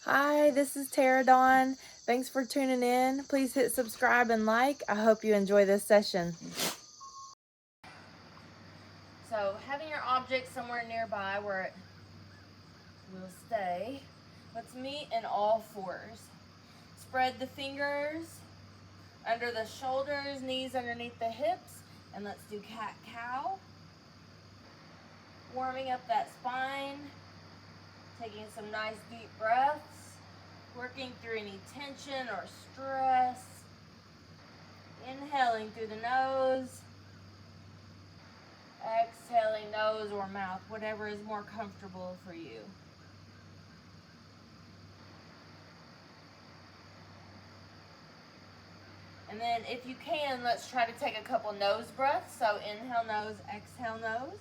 Hi, this is Tara Dawn. Thanks for tuning in. Please hit subscribe and like. I hope you enjoy this session. So, having your object somewhere nearby where it will stay, let's meet in all fours. Spread the fingers under the shoulders, knees underneath the hips, and let's do cat-cow. Warming up that spine, taking some nice deep breaths, working through any tension or stress. Inhaling through the nose, exhaling nose or mouth, whatever is more comfortable for you. And then if you can, let's try to take a couple nose breaths. So inhale nose, exhale nose.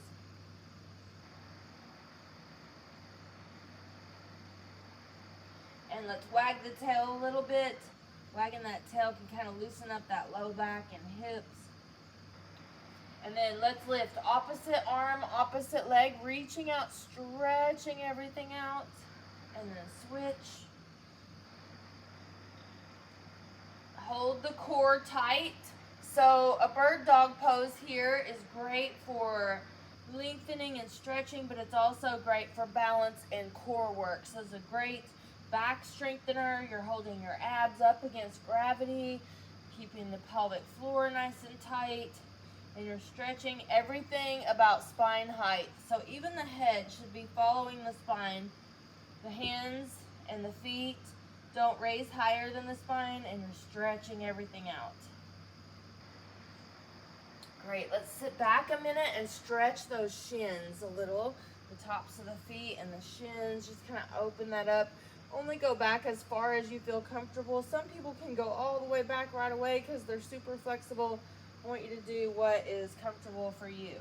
And let's wag the tail a little bit. Wagging that tail can kind of loosen up that low back and hips. And then let's lift opposite arm, opposite leg, reaching out, stretching everything out. And then switch. Hold the core tight. So a bird dog pose here is great for lengthening and stretching, but it's also great for balance and core work. So it's a great back strengthener. You're holding your abs up against gravity, keeping the pelvic floor nice and tight, and you're stretching everything about spine height. So even the head should be following the spine. The hands and the feet don't raise higher than the spine, and you're stretching everything out. Great, let's sit back a minute and stretch those shins a little. The tops of the feet and the shins, just kind of open that up. Only go back as far as you feel comfortable. Some people can go all the way back right away because they're super flexible. I want you to do what is comfortable for you.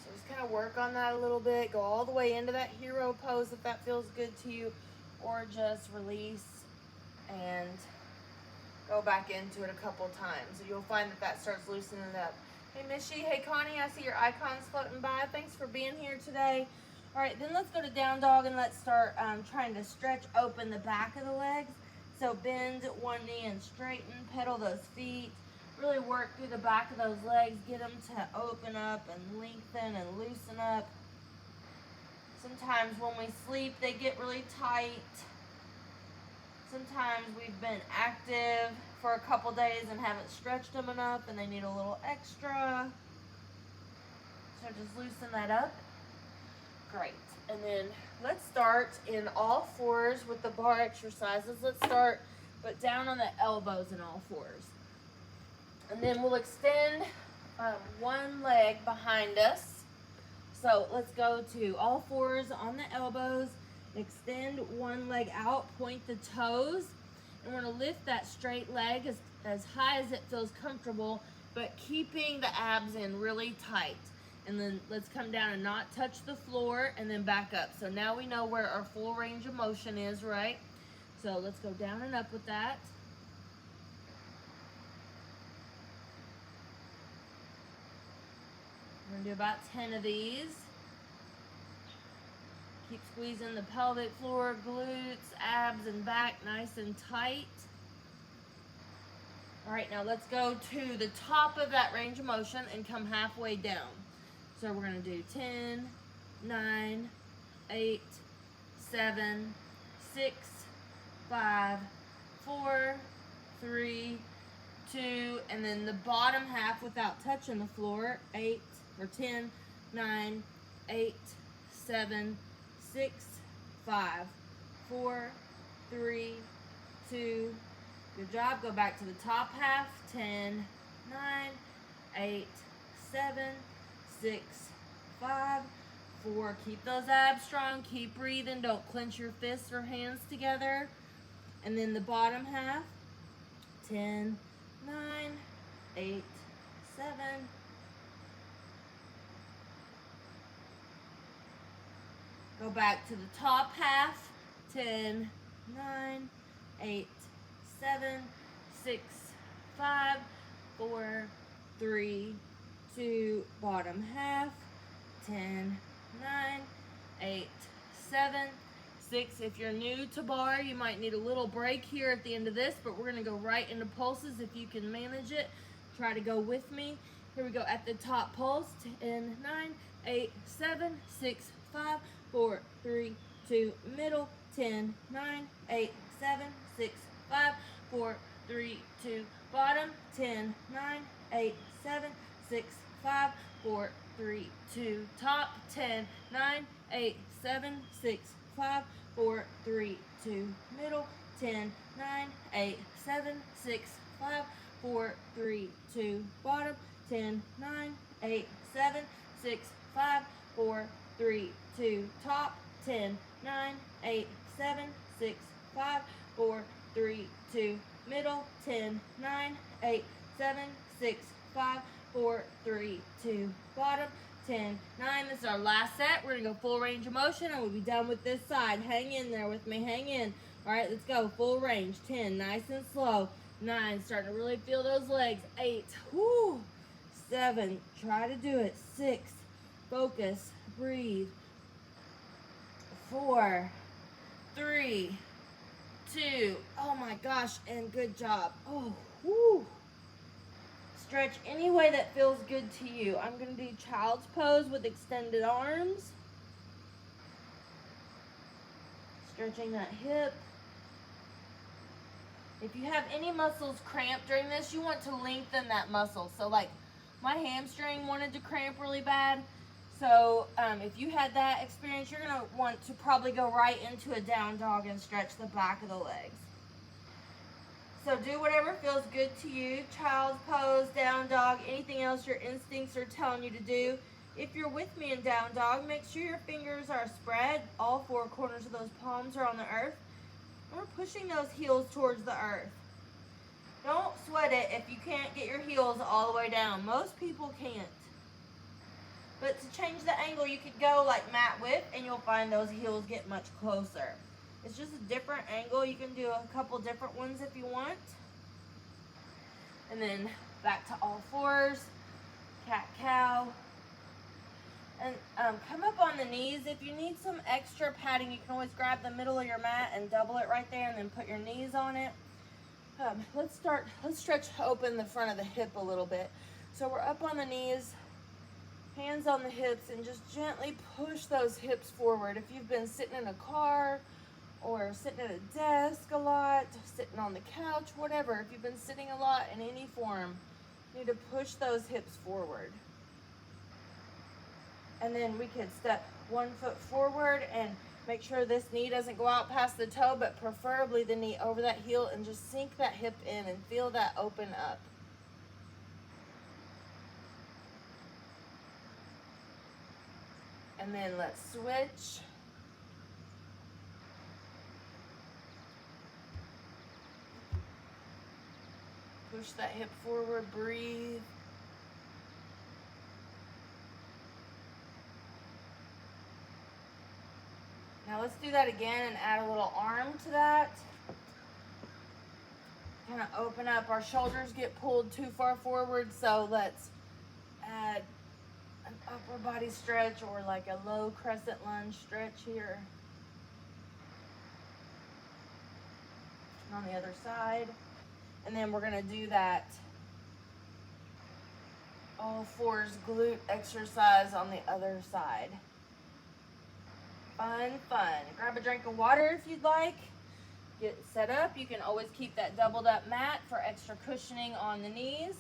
So just kind of work on that a little bit. Go all the way into that hero pose if that feels good to you, or just release and go back into it a couple times. You'll find that that starts loosening it up. Hey, Mishy. Hey, Connie. I see your icons floating by. Thanks for being here today. All right, then let's go to down dog and let's start trying to stretch open the back of the legs. So bend one knee and straighten, pedal those feet. Really work through the back of those legs. Get them to open up and lengthen and loosen up. Sometimes when we sleep, they get really tight. Sometimes we've been active for a couple days and haven't stretched them enough and they need a little extra. So just loosen that up. Great. And then let's start in all fours with the bar exercises. Let's start, but down on the elbows in all fours. And then we'll extend one leg behind us. So let's go to all fours on the elbows. Extend one leg out, point the toes, and we're going to lift that straight leg as high as it feels comfortable, but keeping the abs in really tight. And then let's come down and not touch the floor and then back up. So now we know where our full range of motion is, right? So let's go down and up with that. We're going to do about 10 of these. Keep squeezing the pelvic floor, glutes, abs, and back nice and tight. All right, now let's go to the top of that range of motion and come halfway down. So we're going to do 10, 9, 8, 7, 6, 5, 4, 3, 2, and then the bottom half without touching the floor. 8 or 10, 9, 8, 7, 6, 5, 4, 3, 2. Good job. Go back to the top half. 10, 9, 8, 7, 6, 5, 4. Keep those abs strong. Keep breathing. Don't clench your fists or hands together. And then the bottom half. 10, 9, 8, 7. Go back to the top half. 10, 9, 8, 7, 6, 5, 4, 3, 2. Bottom half. 10, 9, 8, 7, 6. If you're new to bar, you might need a little break here at the end of this, but we're going to go right into pulses if you can manage it. Try to go with me. Here we go at the top pulse. 10, 9, 8, 7, 6, 5, 4, 3, 2, middle. 10, 9, 8, 7, 6, 5, 4, 3, 2, bottom. 10, 9, 8, 7, 6, 5, 4, 3, 2, top. 10, 9, 8, 7, 6, 5, 4, 3, 2, middle. 10, 9, 8, 7, 6, 5, 4, 3, 2, bottom. 10, 9, 8, 7, 6, 5, 4, 3, 2, top. 10, 9, 8, 7, 6, 5, 4, 3, 2, middle. 10, 9, 8, 7, 6, 5, 4, 3, 2, bottom. 10, 9. This is our last set. We're going to go full range of motion and we'll be done with this side. Hang in there with me. Hang in. All right, let's go. Full range. 10, nice and slow. 9, starting to really feel those legs. 8, whoo. 7, try to do it. 6, focus, breathe. 4, 3, 2, oh my gosh, and good job. Oh, whoo. Stretch any way that feels good to you. I'm going to do child's pose with extended arms. Stretching that hip. If you have any muscles cramped during this, you want to lengthen that muscle. So like my hamstring wanted to cramp really bad. So if you had that experience, you're going to want to probably go right into a down dog and stretch the back of the legs. So do whatever feels good to you. Child's pose, down dog, anything else your instincts are telling you to do. If you're with me in down dog, make sure your fingers are spread. All 4 corners of those palms are on the earth. And we're pushing those heels towards the earth. Don't sweat it if you can't get your heels all the way down. Most people can't. But to change the angle, you could go like mat width and you'll find those heels get much closer. It's just a different angle. You can do a couple different ones if you want. And then back to all fours, cat-cow. And come up on the knees. If you need some extra padding, you can always grab the middle of your mat and double it right there and then put your knees on it. Let's stretch open the front of the hip a little bit. So we're up on the knees, hands on the hips, and just gently push those hips forward. If you've been sitting in a car or sitting at a desk a lot, sitting on the couch, whatever, if you've been sitting a lot in any form, you need to push those hips forward. And then we could step 1 foot forward and make sure this knee doesn't go out past the toe, but preferably the knee over that heel, and just sink that hip in and feel that open up. And then let's switch. Push that hip forward, breathe. Now let's do that again and add a little arm to that. Kind of open up. Our shoulders get pulled too far forward, so let's add an upper body stretch or like a low crescent lunge stretch here. And on the other side. And then we're going to do that all fours glute exercise on the other side. Fun. Grab a drink of water if you'd like. Get set up. You can always keep that doubled up mat for extra cushioning on the knees.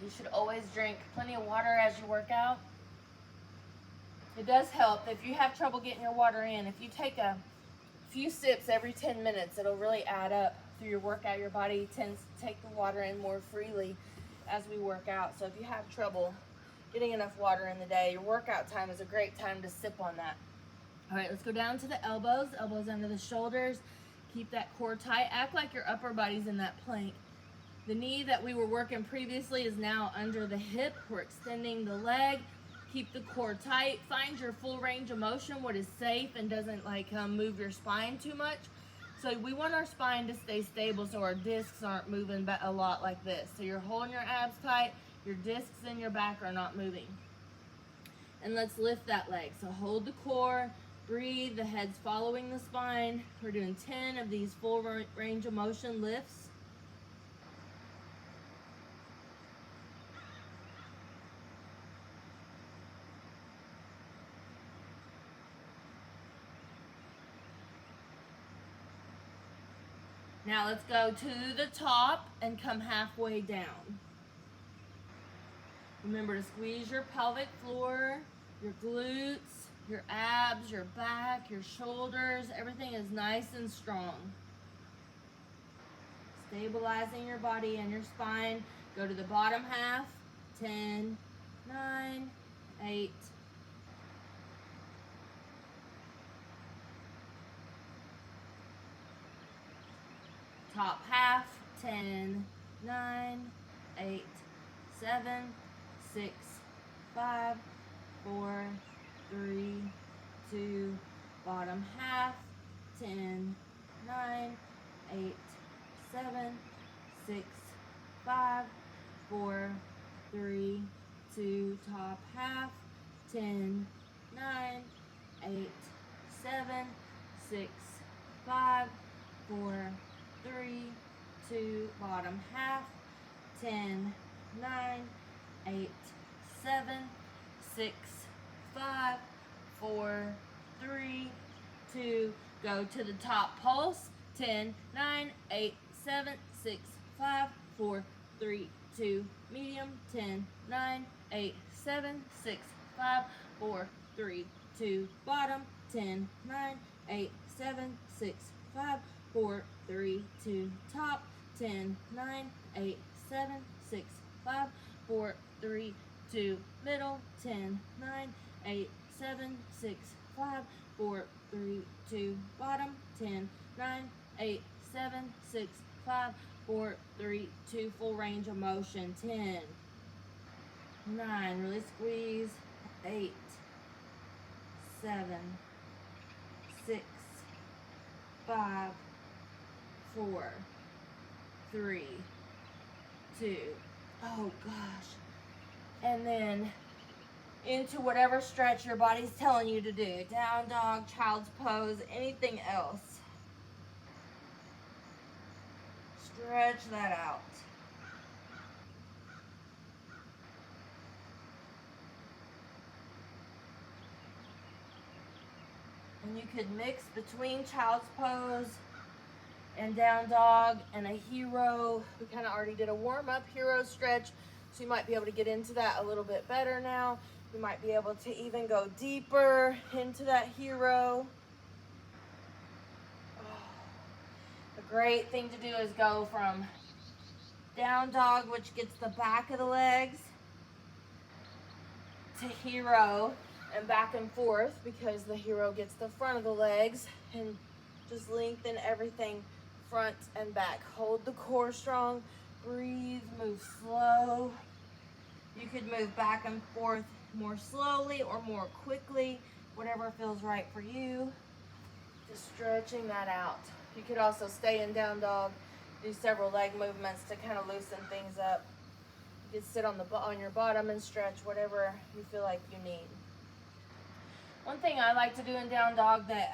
You should always drink plenty of water as you work out. It does help if you have trouble getting your water in. If you take a few sips every 10 minutes, it'll really add up through your workout. Your body tends to take the water in more freely as we work out. So if you have trouble getting enough water in the day, your workout time is a great time to sip on that. All right, let's go down to the elbows under the shoulders. Keep that core tight. Act like your upper body's in that plank. The knee that we were working previously is now under the hip. We're extending the leg. Keep the core tight. Find your full range of motion, what is safe and doesn't move your spine too much. So we want our spine to stay stable so our discs aren't moving a lot like this. So you're holding your abs tight, your discs in your back are not moving. and let's lift that leg. So hold the core, breathe, the head's following the spine. We're doing 10 of these full range of motion lifts. Now let's go to the top and come halfway down. Remember to squeeze your pelvic floor, your glutes, your abs, your back, your shoulders. Everything is nice and strong. Stabilizing your body and your spine. Go to the bottom half. 10, 9, 8. Top half. 10, 9, 8, 7, 6, 5, 4, 3, 2. Bottom half. 10, 9, 8, 7, 6, 5, 4, 3, 2. Top half. 10, 9, 8, 7, 6, 5, 4, 3, 2. Bottom half. 10, 9, 8, 7, 6, 5, 4, 3, 2. Go to the top pulse. 10, 9, 8, 7, 6, 5, 4, 3, 2. Medium. 10, 9, 8, 7, 6, 5, 4, 3, 2. Bottom. 10, 9, 8, 7, 6, 5, 4, 3, 2. Top. 10, 9, 8, 7, 6, 5, 4, 3, 2. Middle. 10, 9, 8, 7, 6, 5, 4, 3, 2. Bottom. 10, 9, 8, 7, 6, 5, 4, 3, 2. Full range of motion. 10, 9, really squeeze. 8, 7, 6, 5, 4, 3, 2. Oh gosh. And then into whatever stretch your body's telling you to do. Down dog, child's pose, anything else. Stretch that out. And you could mix between child's pose and down dog and a hero. We kind of already did a warm-up hero stretch, so you might be able to get into that a little bit better now. You might be able to even go deeper into that hero. A great thing to do is go from down dog, which gets the back of the legs, to hero and back and forth, because the hero gets the front of the legs, and just lengthen everything front and back. Hold the core strong, breathe, move slow. You could move back and forth more slowly or more quickly, whatever feels right for you. Just stretching that out. You could also stay in down dog, do several leg movements to kind of loosen things up. You could sit on your bottom and stretch, whatever you feel like you need. One thing I like to do in down dog that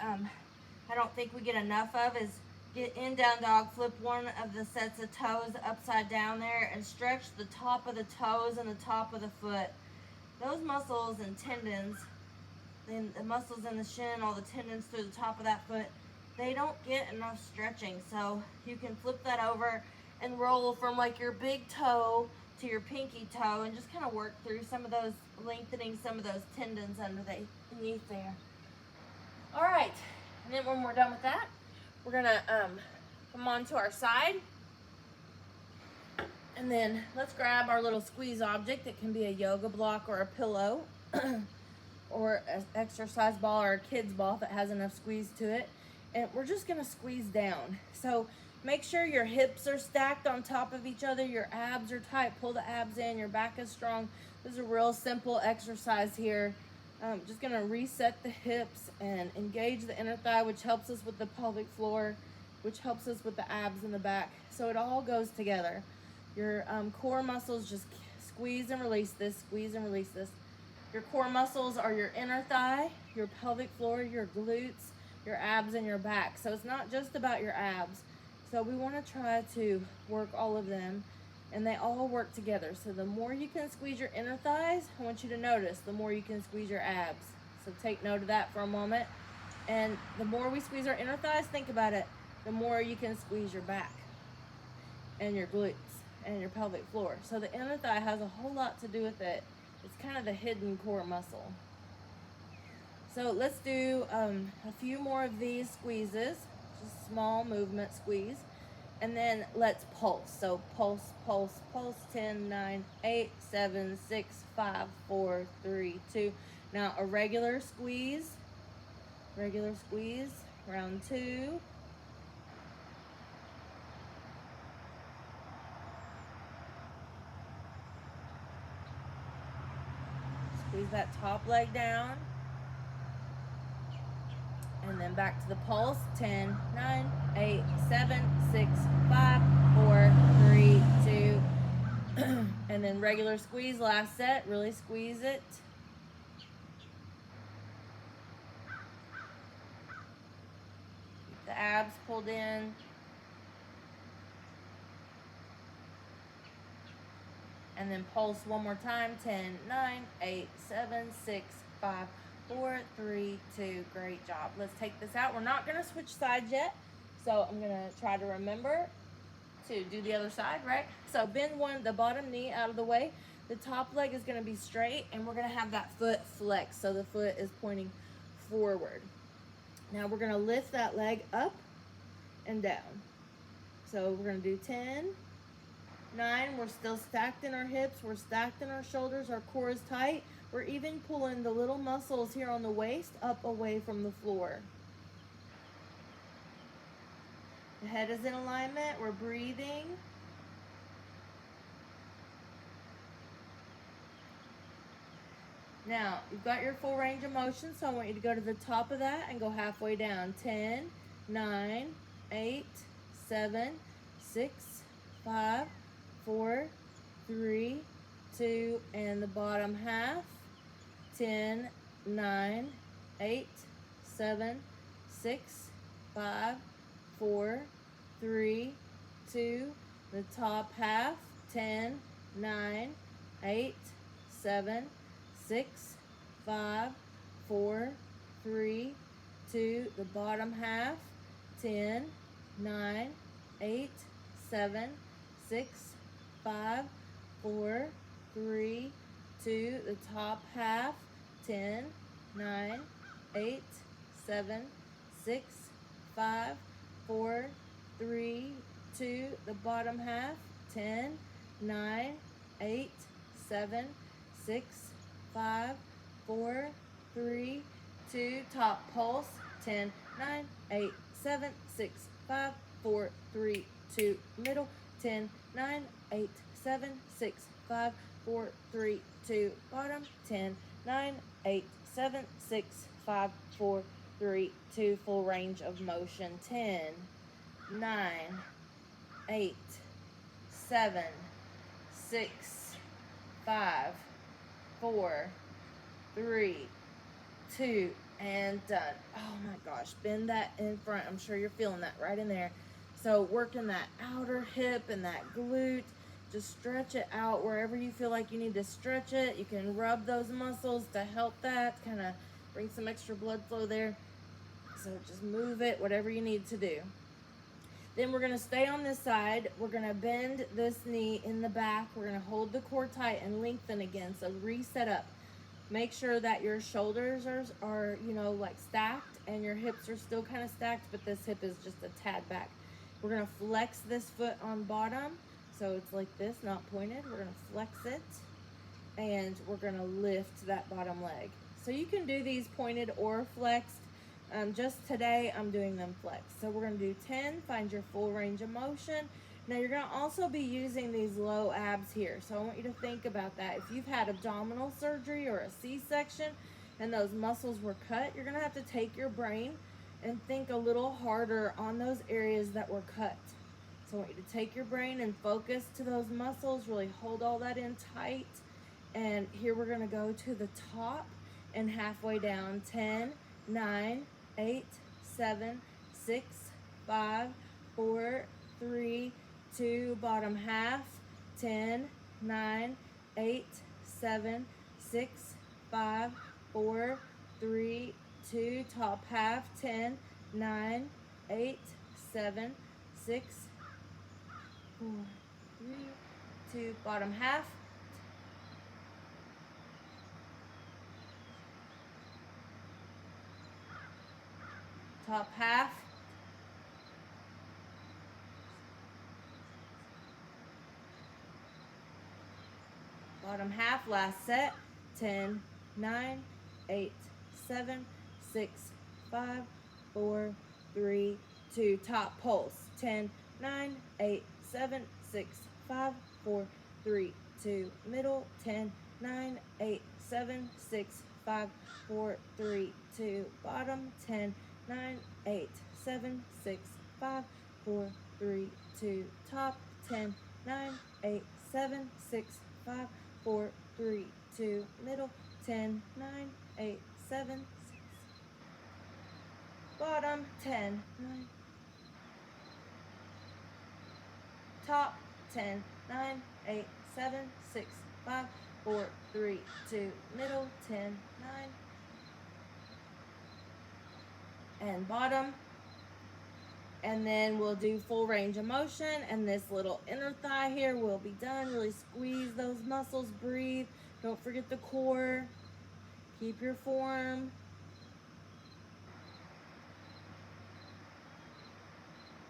I don't think we get enough of is get in down dog, flip one of the sets of toes upside down there and stretch the top of the toes and the top of the foot. Those muscles and tendons, and the muscles in the shin, all the tendons through the top of that foot, they don't get enough stretching. So you can flip that over and roll from like your big toe to your pinky toe and just kind of work through some of those, lengthening some of those tendons underneath there. All right, and then when we're done with that, we're gonna come on to our side. And then let's grab our little squeeze object. It can be a yoga block or a pillow or an exercise ball or a kid's ball if it has enough squeeze to it. And we're just gonna squeeze down. So make sure your hips are stacked on top of each other, your abs are tight, pull the abs in, your back is strong. This is a real simple exercise here. Just gonna reset the hips and engage the inner thigh, which helps us with the pelvic floor, which helps us with the abs in the back. So it all goes together. Your core muscles just squeeze and release this, squeeze and release this. Your core muscles are your inner thigh, your pelvic floor, your glutes, your abs, and your back. So it's not just about your abs. So we want to try to work all of them, and they all work together. So the more you can squeeze your inner thighs, I want you to notice the more you can squeeze your abs. So take note of that for a moment. And the more we squeeze our inner thighs, think about it, the more you can squeeze your back and your glutes and your pelvic floor. So the inner thigh has a whole lot to do with it. It's kind of the hidden core muscle. So let's do a few more of these squeezes, just small movement squeeze, and then let's pulse. So pulse, pulse, pulse, 10, 9, 8, 7, 6, 5, 4, 3, 2. Now a regular squeeze, round 2. Squeeze that top leg down. And then back to the pulse. 10, 9, 8, 7, 6, 5, 4, 3, 2. And then regular squeeze, last set. Really squeeze it. Keep the abs pulled in. And then pulse one more time. 10, 9, 8, 7, 6, 5, 4, 3, 2. Great job. Let's take this out. We're not going to switch sides yet. So I'm going to try to remember to do the other side, right? So bend the bottom knee out of the way. The top leg is going to be straight, and we're going to have that foot flex. So the foot is pointing forward. Now we're going to lift that leg up and down. So we're going to do 10, 9, we're still stacked in our hips, we're stacked in our shoulders, our core is tight. We're even pulling the little muscles here on the waist up away from the floor. The head is in alignment, we're breathing. Now, you've got your full range of motion, so I want you to go to the top of that and go halfway down. 10, 9, 8, 7, 6, 5, 4, 3, 2, and the bottom half. 10, 9, 8, 7, 6, 5, 4, 3, 2, the top half. 10, 9, 8, 7, 6, 5, 4, 3, 2, the bottom half. 10, 9, 8, 7, 6, 5, 4, 3, 2, the top half. 10, 9, 8, 7, 6, 5, 4, 3, 2, the bottom half. 10, 9, 8, 7, 6, 5, 4, 3, 2, top pulse. 10, 9, 8, 7, 6, 5, 4, 3, 2, middle. 10, 9, 8, 7, 6, 5, 4, 3, 2, bottom. 10, 9, 8, 7, 6, 5, 4, 3, 2, full range of motion. 10, 9, 8, 7, 6, 5, 4, 3, 2, and done. Oh my gosh, bend that in front. I'm sure you're feeling that right in there. So working that outer hip and that glute. Just stretch it out wherever you feel like you need to stretch it. You can rub those muscles to help that, kind of bring some extra blood flow there. So just move it, whatever you need to do. Then we're going to stay on this side. We're going to bend this knee in the back. We're going to hold the core tight and lengthen again. So reset up. Make sure that your shoulders are like stacked, and your hips are still kind of stacked, but this hip is just a tad back. We're going to flex this foot on bottom. So it's like this, not pointed. We're going to flex it, and we're going to lift that bottom leg. So you can do these pointed or flexed. Just today, I'm doing them flexed. So we're going to do 10, find your full range of motion. Now you're going to also be using these low abs here. So I want you to think about that. If you've had abdominal surgery or a C-section and those muscles were cut, you're going to have to take your brain and think a little harder on those areas that were cut. So I want you to take your brain and focus to those muscles, really hold all that in tight, And here we're gonna go to the top and halfway down. 10, 9, 8, 7, 6, 5, 4, 3, 2, bottom half. 10, 9, 8, 7, 6, 5, 4, 3, 2, top half. 10, 9, 8, 7, 6, 4, 3, 2, bottom half. Top half. Bottom half, last set. 10, 9, 8, 7, 6, 5, 4, 3, 2. Top pulse. 10, 9, 8, 7, 6, 5, 4, 3, 2. Middle. 10, 9, 8, 7, 6, 5, 4, 3, 2. Bottom. 10, 9, 8, 7, 6, 5, 4, 3, 2. Top. 10, 9, 8, 7, 6, 5, 4, 3, 2. Middle. 10, 9, 8, 7, 6. Bottom. 10, 9. Top. 10, 9, 8, 7, 6, 5, 4, 3, 2. Middle. 10, 9. And bottom. And then we'll do full range of motion, and this little inner thigh here will be done. Really squeeze those muscles, breathe. Don't forget the core. Keep your form.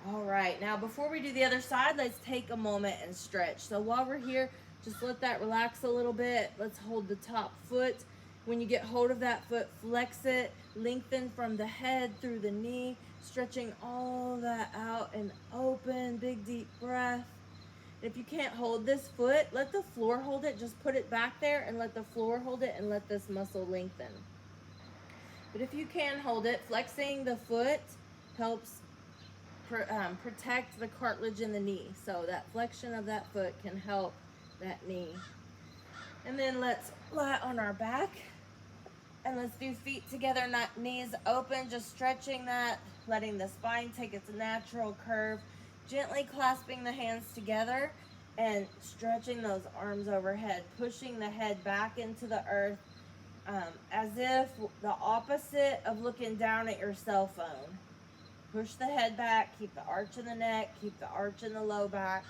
All right, now before we do the other side, let's take a moment and stretch. So while we're here, just let that relax a little bit. Let's hold the top foot. When you get hold of that foot, flex it, lengthen from the head through the knee, stretching all that out and open, big deep breath. If you can't hold this foot, let the floor hold it. Just put it back there and let the floor hold it and let this muscle lengthen. But if you can hold it, flexing the foot helps protect the cartilage in the knee. So that flexion of that foot can help that knee. And then let's lie on our back. And let's do feet together, not knees open, just stretching that, letting the spine take its natural curve, gently clasping the hands together and stretching those arms overhead, pushing the head back into the earth, as if the opposite of looking down at your cell phone. Push the head back, keep the arch in the neck, keep the arch in the low back.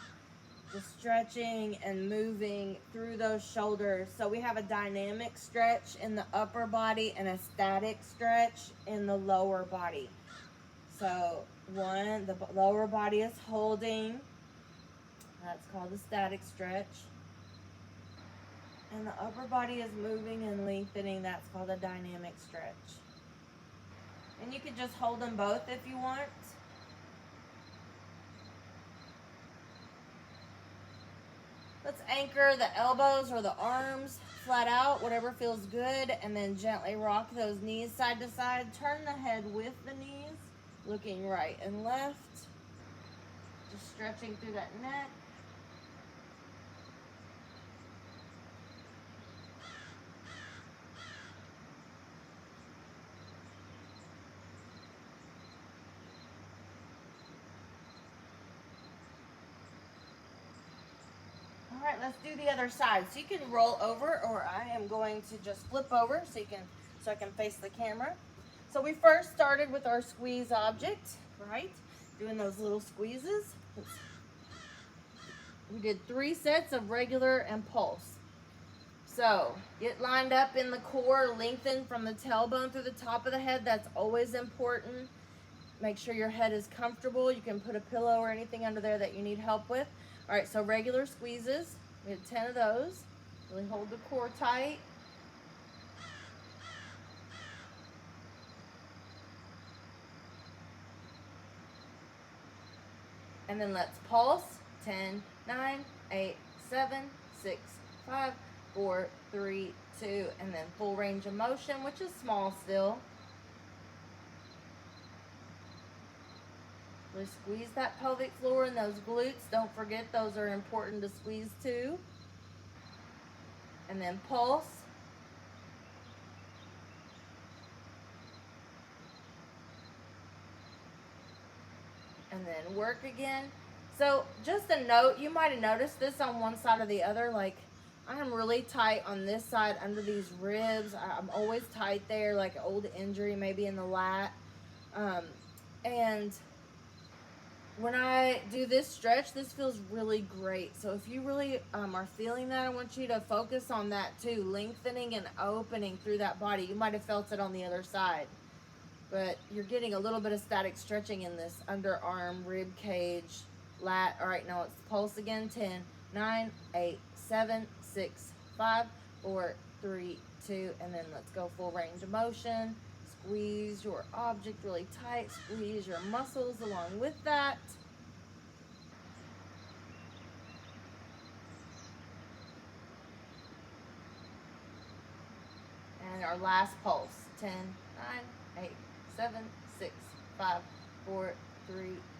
Just stretching and moving through those shoulders. So we have a dynamic stretch in the upper body and a static stretch in the lower body. So the lower body is holding. That's called the static stretch. And the upper body is moving and lengthening. That's called a dynamic stretch. And you can just hold them both if you want. Let's anchor the elbows or the arms flat out, whatever feels good, and then gently rock those knees side to side. Turn the head with the knees, looking right and left. Just stretching through that neck. All right, let's do the other side. So you can roll over, or I am going to just flip over so I can face the camera. So we first started with our squeeze object, right? Doing those little squeezes. We did 3 sets of regular and pulse. So get lined up in the core, lengthen from the tailbone through the top of the head. That's always important. Make sure your head is comfortable. You can put a pillow or anything under there that you need help with. All right, so regular squeezes. We had 10 of those. Really hold the core tight. And then let's pulse. 10, 9, 8, 7, 6, 5, 4, 3, 2, and then full range of motion, which is small still. Really squeeze that pelvic floor and those glutes. Don't forget, those are important to squeeze too. and then pulse. And then work again. So just a note, you might have noticed this on one side or the other, like I am really tight on this side under these ribs. I'm always tight there, like an old injury maybe in the lat. And when I do this stretch, this feels really great. So if you really are feeling that, I want you to focus on that too, lengthening and opening through that body. You might have felt it on the other side, but you're getting a little bit of static stretching in this underarm, rib cage, lat. All right, now it's pulse again. 10, 9, 8, 7, 6, 5, 4, 3, 2, and then let's go full range of motion. Squeeze your object really tight. Squeeze your muscles along with that. And our last pulse. 10, 9, 8, 7, 6, 5, 4, 3,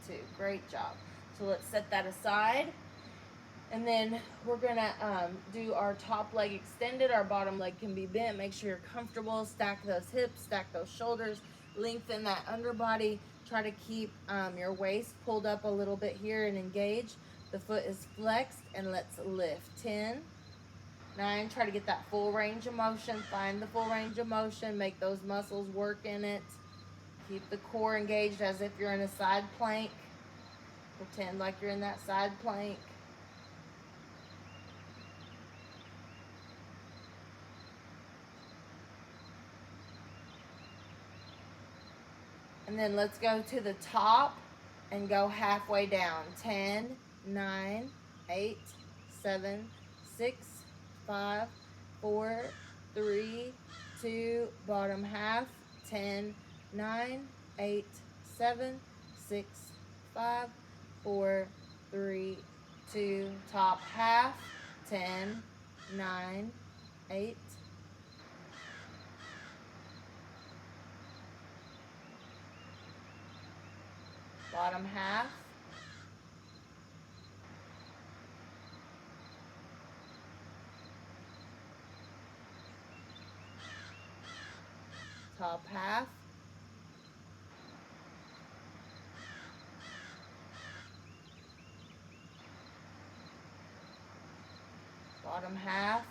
2. Great job. So let's set that aside. And then we're going to do our top leg extended. Our bottom leg can be bent. Make sure you're comfortable. Stack those hips, stack those shoulders, lengthen that underbody. Try to keep your waist pulled up a little bit here and engage. The foot is flexed, and let's lift. 10, 9, try to get that full range of motion. Find the full range of motion. Make those muscles work in it. Keep the core engaged as if you're in a side plank. Pretend like you're in that side plank. And then let's go to the top and go halfway down. 10, 9, 8, 7, 6, 5, 4, 3, 2, bottom half. 10, 9, 8, 7, 6, 5, 4, 3, 2, top half. 10, 9, 8, bottom half. Top half. Bottom half.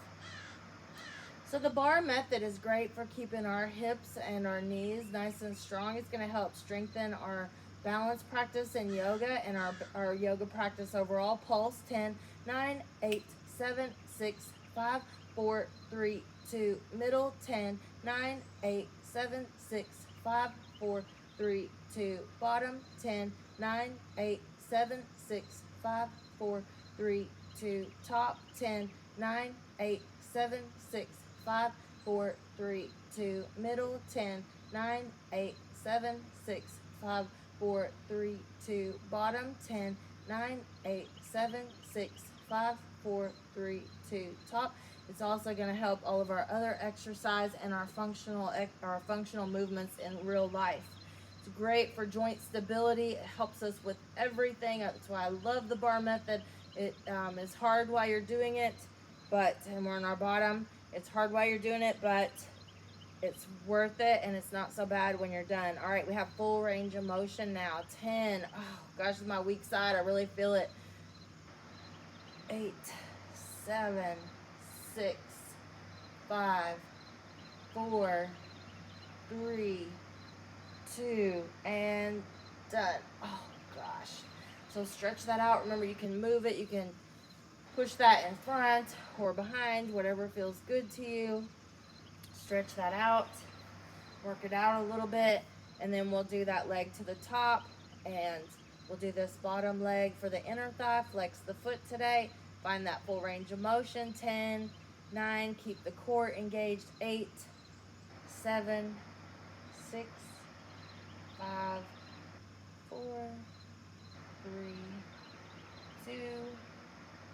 So the bar method is great for keeping our hips and our knees nice and strong. It's going to help strengthen our balance practice in yoga and our yoga practice overall. Pulse. 10, 9, 8, 7, 6, 5, 4, 3, 2, middle. 10, 9, 8, 7, 6, 5, 4, 3, 2, bottom. 10, 9, 8, 7, 6, 5, 4, 3, 2, top. 10, 9, 8, 7, 6, 5, 4, 3, 2, middle. 10, 9, 8, 7, 6, 5, 4, 3, 2, bottom. 10, 9, 8, 7, 6, 5, 4, 3, 2, top. It's also going to help all of our other exercise and our functional movements in real life. It's great for joint stability. It helps us with everything. That's why I love the bar method. It is hard while you're doing it, and we're on our bottom. It's hard while you're doing it, but it's worth it, and it's not so bad when you're done. All right, we have full range of motion now. 10. Oh, gosh, this is my weak side. I really feel it. 8, 7, 6, 5, 4, 3, 2, and done. Oh, gosh. So stretch that out. Remember, you can move it. You can push that in front or behind, whatever feels good to you. Stretch that out, work it out a little bit, and then we'll do that leg to the top, and we'll do this bottom leg for the inner thigh. Flex the foot today. Find that full range of motion. 10, 9, keep the core engaged. 8, 7, 6, 5, 4, 3, 2,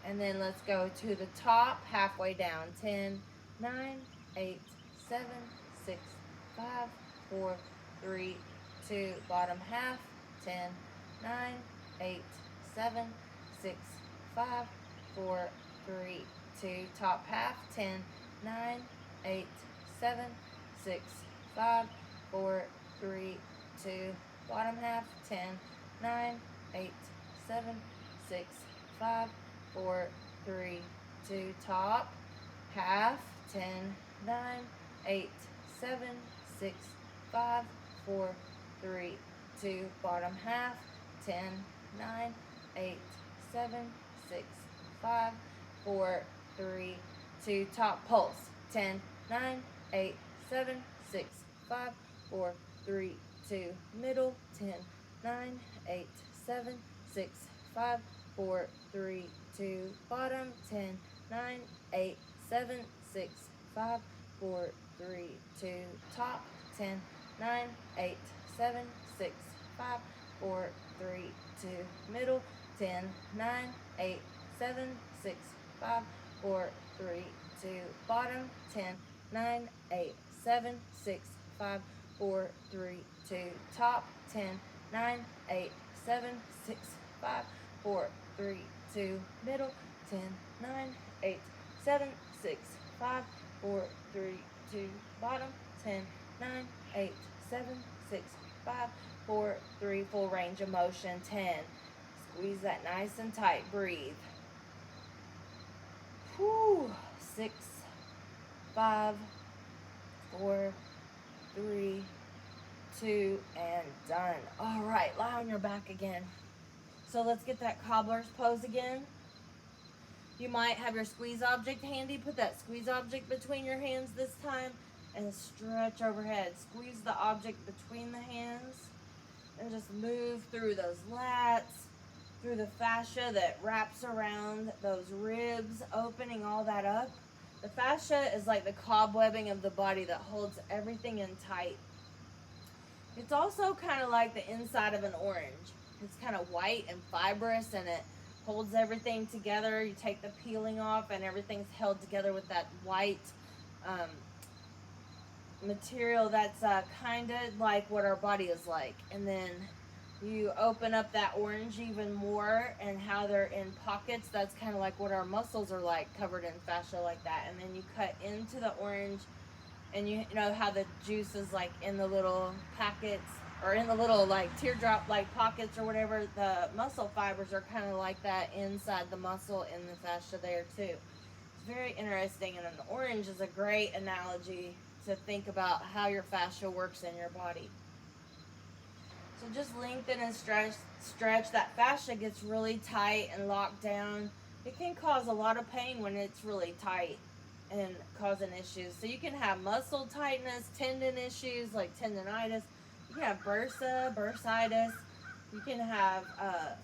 and then let's go to the top, halfway down. 10, 9, 8, 7, 6, 5, 4, 3, 2, bottom half. 10, 9, 8, 7, 6, 5, 4, 3, 2, top half, 10, 9, 8, 7, 6, 5, 4, 3, 2, bottom half, 10, 9, 8, 7, 6, 5, 4, 3, 2, top half, 10, 9, 8, 7, 6, 5, 4, 3, 2, bottom half, 10, 9, 8, 7, 6, 5, 4, 3, 2, top pulse, 10, 9, 8, 7, 6, 5, 4, 3, 2, middle, 10, 9, 8, 7, 6, 5, 4, 3, 2, bottom, 10, 9, 8, 7, 6, 5, 4, 3, 2, top, 10, 9, 8, 7, 6, 5, 4, 3, 2, middle, 10, 9, 8, 7, 6, 5, 4, 3, 2, bottom, 10, 9, 8, 7, 6, 5, 4, 3, 2, top, 10, 9, 8, 7, 6, 5, 4, 3, 2, middle, 10, 9, 8, 7, 6, 5, 4, 3, 2, bottom, 10, 9, 8, 7, 6, 5, 4, 3, full range of motion, 10. Squeeze that nice and tight, breathe. Whew, 6, 5, 4, 3, 2, and done. All right, lie on your back again. So let's get that cobbler's pose again. You might have your squeeze object handy. Put that squeeze object between your hands this time and stretch overhead. Squeeze the object between the hands and just move through those lats, through the fascia that wraps around those ribs, opening all that up. The fascia is like the cobwebbing of the body that holds everything in tight. It's also kind of like the inside of an orange. It's kind of white and fibrous, and it holds everything together. You take the peeling off and everything's held together with that white material that's kind of like what our body is like. And then you open up that orange even more, and how they're in pockets, that's kind of like what our muscles are like, covered in fascia like that. And then you cut into the orange, and you know how the juice is like in the little packets, or in the little like teardrop like pockets or whatever. The muscle fibers are kind of like that inside the muscle in the fascia there too. It's very interesting, and an orange is a great analogy to think about how your fascia works in your body. So just lengthen and stretch. That fascia gets really tight and locked down. It can cause a lot of pain when it's really tight and causing issues. So you can have muscle tightness, tendon issues like tendonitis. You can have bursitis. You can have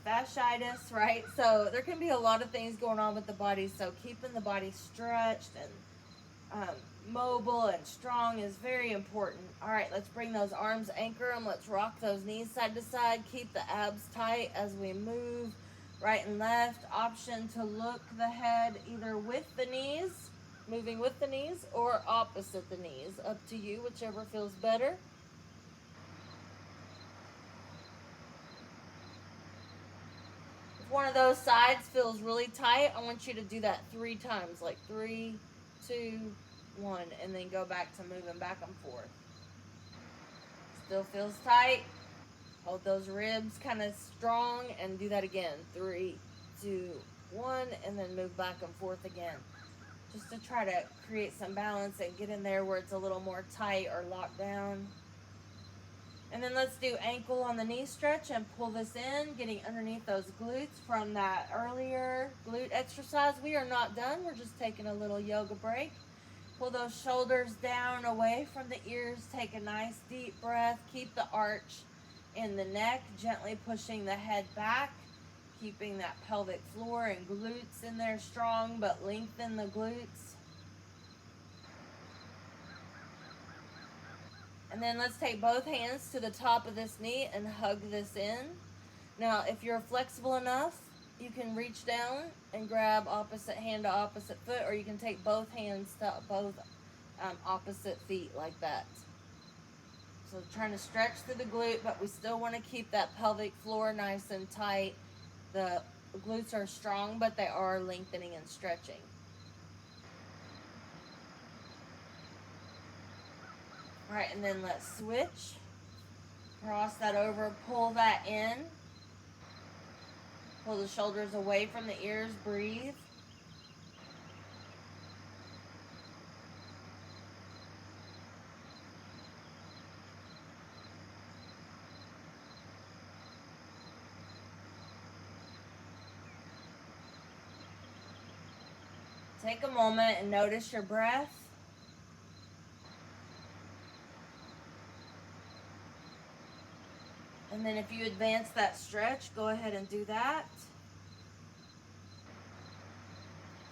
fasciitis, right? So there can be a lot of things going on with the body. So keeping the body stretched and mobile and strong is very important. All right, let's bring those arms, anchor them. Let's rock those knees side to side. Keep the abs tight as we move right and left. Option to look the head either with the knees, moving with the knees, or opposite the knees. Up to you, whichever feels better. If one of those sides feels really tight, I want you to do that 3 times, like 3, 2, 1, and then go back to moving back and forth. Still feels tight. Hold those ribs kind of strong and do that again. 3, 2, 1, and then move back and forth again. Just to try to create some balance and get in there where it's a little more tight or locked down. And then let's do ankle on the knee stretch and pull this in, getting underneath those glutes from that earlier glute exercise. We are not done. We're just taking a little yoga break. Pull those shoulders down away from the ears. Take a nice deep breath. Keep the arch in the neck, gently pushing the head back, keeping that pelvic floor and glutes in there strong, but lengthen the glutes. And then let's take both hands to the top of this knee and hug this in. Now, if you're flexible enough, you can reach down and grab opposite hand to opposite foot, or you can take both hands to both opposite feet like that. So trying to stretch through the glute, but we still want to keep that pelvic floor nice and tight. The glutes are strong, but they are lengthening and stretching. All right, and then let's switch. Cross that over, pull that in. Pull the shoulders away from the ears, breathe. Take a moment and notice your breath. And then if you advance that stretch, go ahead and do that.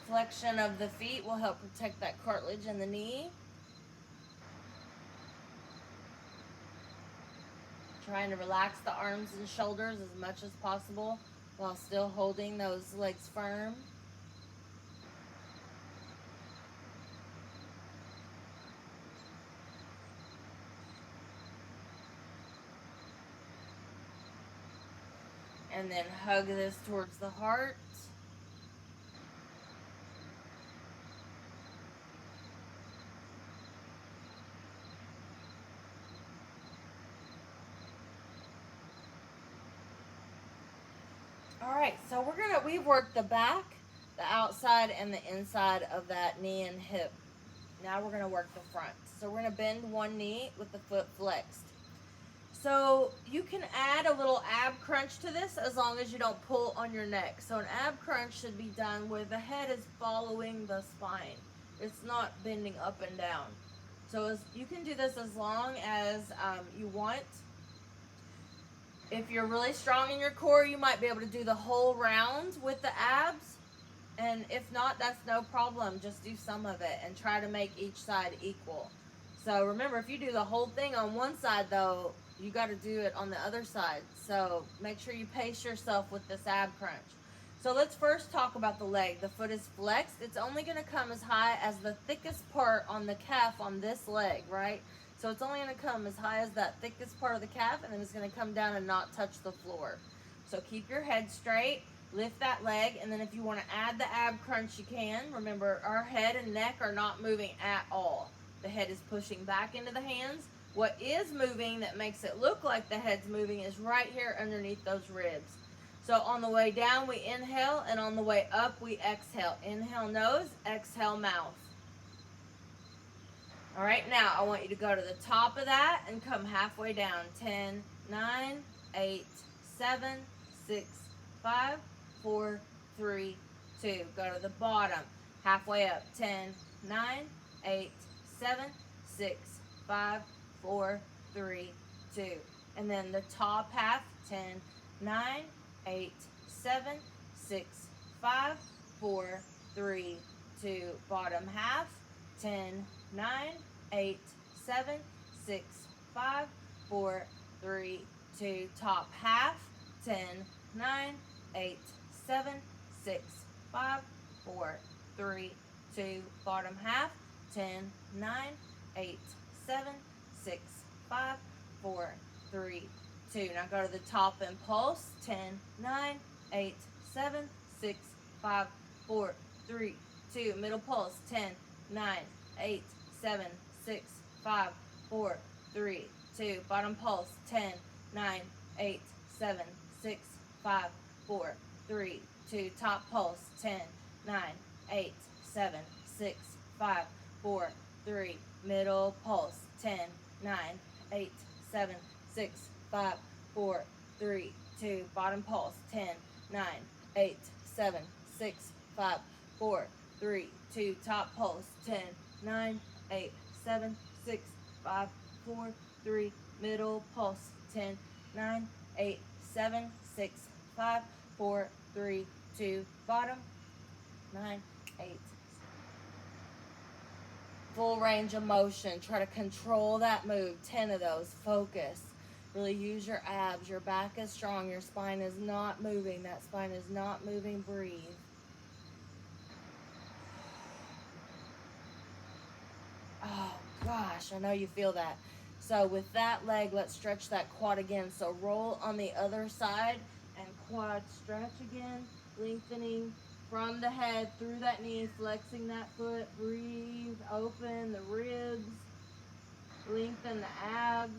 Flexion of the feet will help protect that cartilage in the knee. Trying to relax the arms and shoulders as much as possible while still holding those legs firm. And then hug this towards the heart. All right, so we've worked the back, the outside, and the inside of that knee and hip. Now we're gonna work the front. So we're gonna bend one knee with the foot flexed. So you can add a little ab crunch to this as long as you don't pull on your neck. So an ab crunch should be done where the head is following the spine. It's not bending up and down. So you can do this as long as you want. If you're really strong in your core, you might be able to do the whole round with the abs. And if not, that's no problem. Just do some of it and try to make each side equal. So remember, if you do the whole thing on one side, though, you got to do it on the other side. So make sure you pace yourself with this ab crunch. So let's first talk about the leg. The foot is flexed. It's only going to come as high as the thickest part on the calf on this leg, right? So it's only going to come as high as that thickest part of the calf, and then it's going to come down and not touch the floor. So keep your head straight, lift that leg, and then if you want to add the ab crunch, you can. Remember, our head and neck are not moving at all. The head is pushing back into the hands. What is moving that makes it look like the head's moving is right here underneath those ribs. So on the way down, we inhale, and on the way up, we exhale. Inhale nose, exhale mouth. All right, now I want you to go to the top of that and come halfway down. 10, 9, 8, 7, 6, 5, 4, 3, 2. Go to the bottom, halfway up. 10, 9, 8, 7, 6, 5, 4, 3, 2. And then the top half, 10, 9, 8, 7, 6, 5, 4, 3, 2. Bottom half, 10, 9, 8, 7, 6, 5, 4, 3, 2. Top half, 10, 9, 8, 7, 6, 5, 4, 3, 2. Bottom half, 10, 9, 8, 7, 6, 5, 4, 3, 2. Now go to the top and pulse. 10, 9, 8, 7, 6, 5, 4, 3, 2. Middle pulse. 10, 9, 8, 7, 6, 5, 4, 3, 2. Bottom pulse. 10, 9, 8, 7, 6, 5, 4, 3, 2. Top pulse. 10, 9, 8, 7, 6, 5, 4, 3. Middle pulse. 10, 9, 8, 7, 6, 5, 4, 3, 2. Bottom pulse. 10, 9, 8, 7, 6, 5, 4, 3, 2. Top pulse. 10, 9, 8, 7, 6, 5, 4, 3. Middle pulse. 10, 9, 8, 7, 6, 5, 4, 3, 2. Bottom. 9, 8. Full range of motion. Try to control that move. 10 of those. Focus. Really use your abs. Your back is strong. Your spine is not moving. That spine is not moving. Breathe. Oh gosh, I know you feel that. So with that leg, let's stretch that quad again. So roll on the other side and quad stretch again, lengthening from the head through that knee, flexing that foot. Breathe, open the ribs. Lengthen the abs.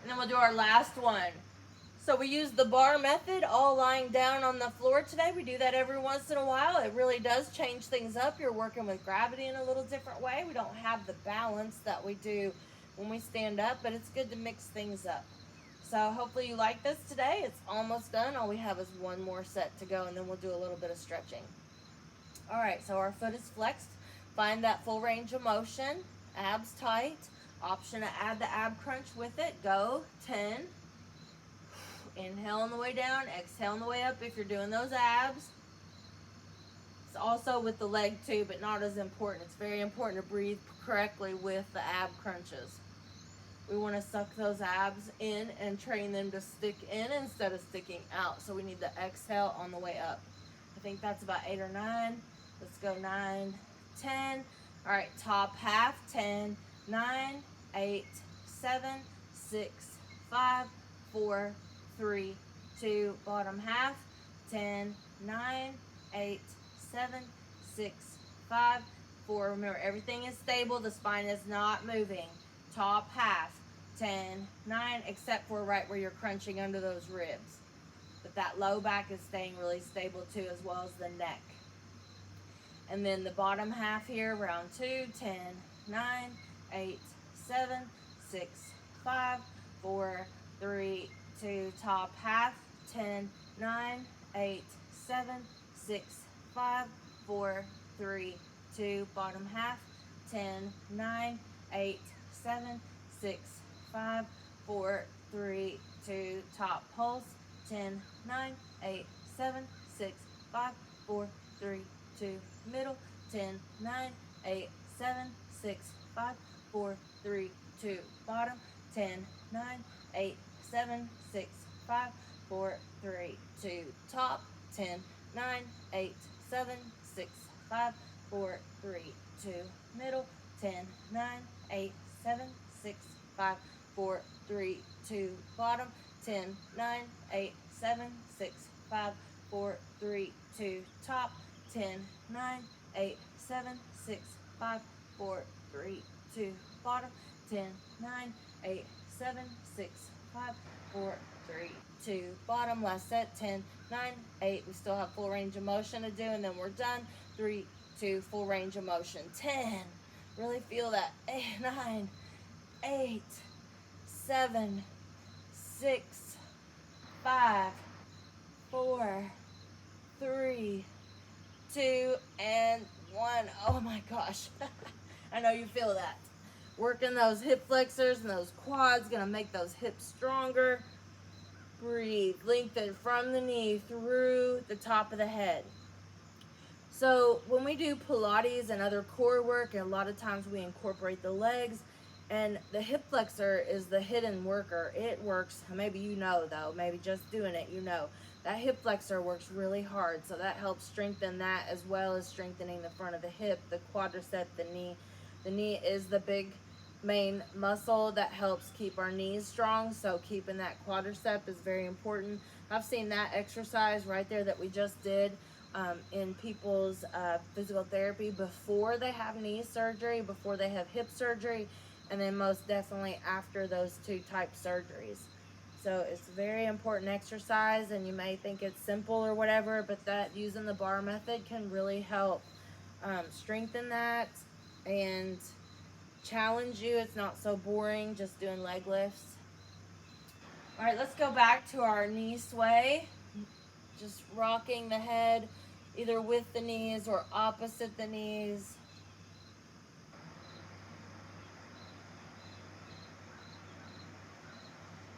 And then we'll do our last one. So we use the bar method, all lying down on the floor today. We do that every once in a while. It really does change things up. You're working with gravity in a little different way. We don't have the balance that we do when we stand up, but it's good to mix things up. So hopefully you like this today. It's almost done. All we have is one more set to go, and then we'll do a little bit of stretching. All right, so our foot is flexed. Find that full range of motion, abs tight. Option to add the ab crunch with it. Go, 10. Inhale on the way down, exhale on the way up if you're doing those abs. It's also with the leg too, but not as important. It's very important to breathe correctly with the ab crunches. We want to suck those abs in and train them to stick in instead of sticking out. So we need the exhale on the way up. I think that's about 8 or 9. Let's go 9, 10. All right, top half, 10, 9, 8, 7, 6, 5, 4, 3, 2, bottom half, 10, 9, 8, 7, 6, 5, 4. Remember, everything is stable. The spine is not moving. Top half, 10, 9, except for right where you're crunching under those ribs. But that low back is staying really stable too, as well as the neck. And then the bottom half here, round 2, 10, 9, 8, 7, 6, 5, 4, 3, 2, top half, 10, 9, 8, 7, 6, 5, 4, 3, 2, bottom half, 10, 9, 8, 7, 6, 5, 4, 3, 2, top pulse, 10, 9, 8, 7, 6, 5, 4, 3, 2, middle, 10, 9, 8, 7, 6, 5, 4, 3, 2, bottom, 10, 9, 8, 7, 6, 5, 4, 3, 2, top, 10, 9, 8, 7, 6, 5, 4, 3, 2, middle, 10, 9, 8, 7, 6, 5, 4, 3, 2, bottom, 10, 9, 8, 7, 6, 5, 4, 3, 2, top, 10, 9, 8, 7, 6, 5, 4, 3, 2, bottom, 10, 9, 8, 7, 6, 5, 4, 3, 2, bottom. Last set, 10, 9, 8. We still have full range of motion to do, and then we're done. 3, 2, full range of motion. 10. Really feel that. 8, 9, 8, 7, 6, 5, 4, 3, 2, and 1. Oh my gosh. I know you feel that. Working those hip flexors and those quads, gonna make those hips stronger. Breathe, lengthen from the knee through the top of the head. So when we do Pilates and other core work, and a lot of times we incorporate the legs, and the hip flexor is the hidden worker. It works, maybe you know though, maybe just doing it, you know. That hip flexor works really hard, so that helps strengthen that as well as strengthening the front of the hip, the quadricep, the knee. The knee is the big main muscle that helps keep our knees strong, so keeping that quadricep is very important. I've seen that exercise right there that we just did in people's physical therapy before they have knee surgery, before they have hip surgery, and then most definitely after those 2 type surgeries. So it's a very important exercise, and you may think it's simple or whatever, but that using the bar method can really help strengthen that and challenge you. It's not so boring just doing leg lifts. All right, let's go back to our knee sway. Just rocking the head either with the knees or opposite the knees.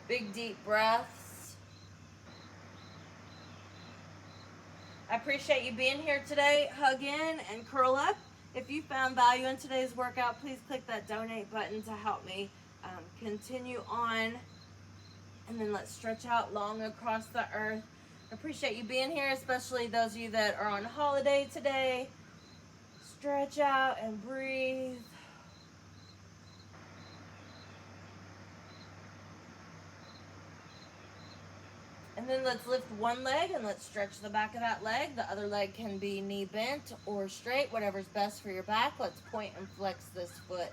Big deep breaths. I appreciate you being here today. Hug in and curl up. If you found value in today's workout, please click that donate button to help me continue on. And then let's stretch out long across the earth. I appreciate you being here, especially those of you that are on holiday today. Stretch out and breathe. And then let's lift one leg and let's stretch the back of that leg. The other leg can be knee bent or straight, whatever's best for your back. Let's point and flex this foot.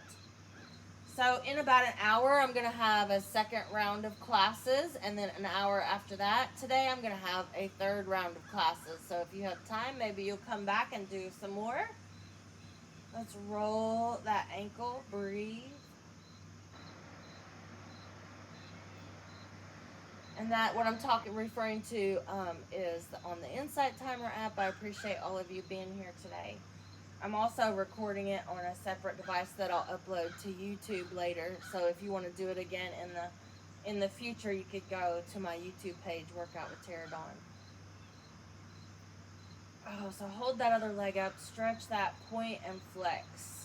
So in about an hour, I'm going to have a second round of classes, and then an hour after that, today I'm going to have a third round of classes. So if you have time, maybe you'll come back and do some more. Let's roll that ankle, breathe. And that, what I'm referring to is on the Insight Timer app. I appreciate all of you being here today. I'm also recording it on a separate device that I'll upload to YouTube later. So if you want to do it again in the future, you could go to my YouTube page, Workout with Tara Dawn. Oh, so hold that other leg up, stretch that, point and flex.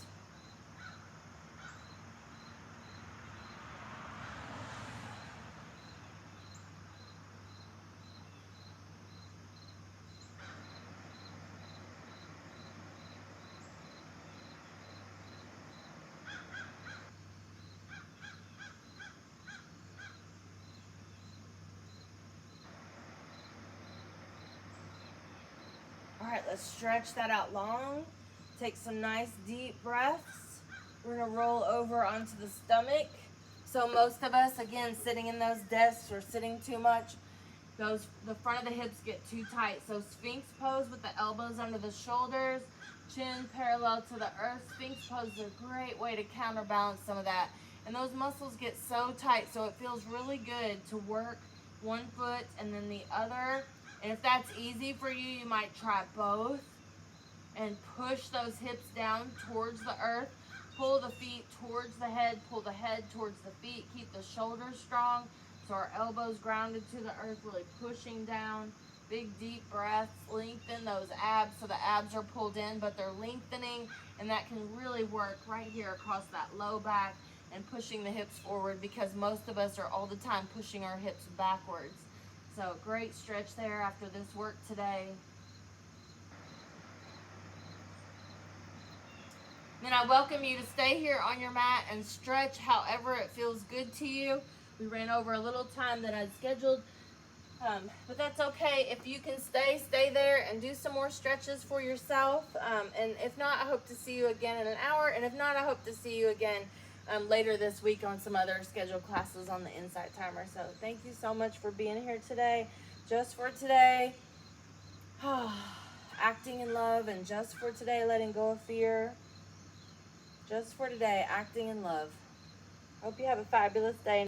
All right, let's stretch that out long. Take some nice deep breaths. We're gonna roll over onto the stomach. So most of us, again, sitting in those desks or sitting too much, the front of the hips get too tight. So Sphinx pose with the elbows under the shoulders, chin parallel to the earth. Sphinx pose is a great way to counterbalance some of that. And those muscles get so tight, so it feels really good to work one foot and then the other. And if that's easy for you, you might try both and push those hips down towards the earth. Pull the feet towards the head, pull the head towards the feet. Keep the shoulders strong so our elbows grounded to the earth, really pushing down. Big deep breaths, lengthen those abs so the abs are pulled in, but they're lengthening, and that can really work right here across that low back and pushing the hips forward, because most of us are all the time pushing our hips backwards. So great stretch there after this work today. Then I welcome you to stay here on your mat and stretch however it feels good to you. We ran over a little time that I'd scheduled, but that's okay. If you can stay there and do some more stretches for yourself. And if not, I hope to see you again in an hour. And if not, I hope to see you again later this week on some other scheduled classes on the Insight Timer. So thank you so much for being here today. Just for today, acting in love, and just for today, letting go of fear. Just for today, acting in love. Hope you have a fabulous day.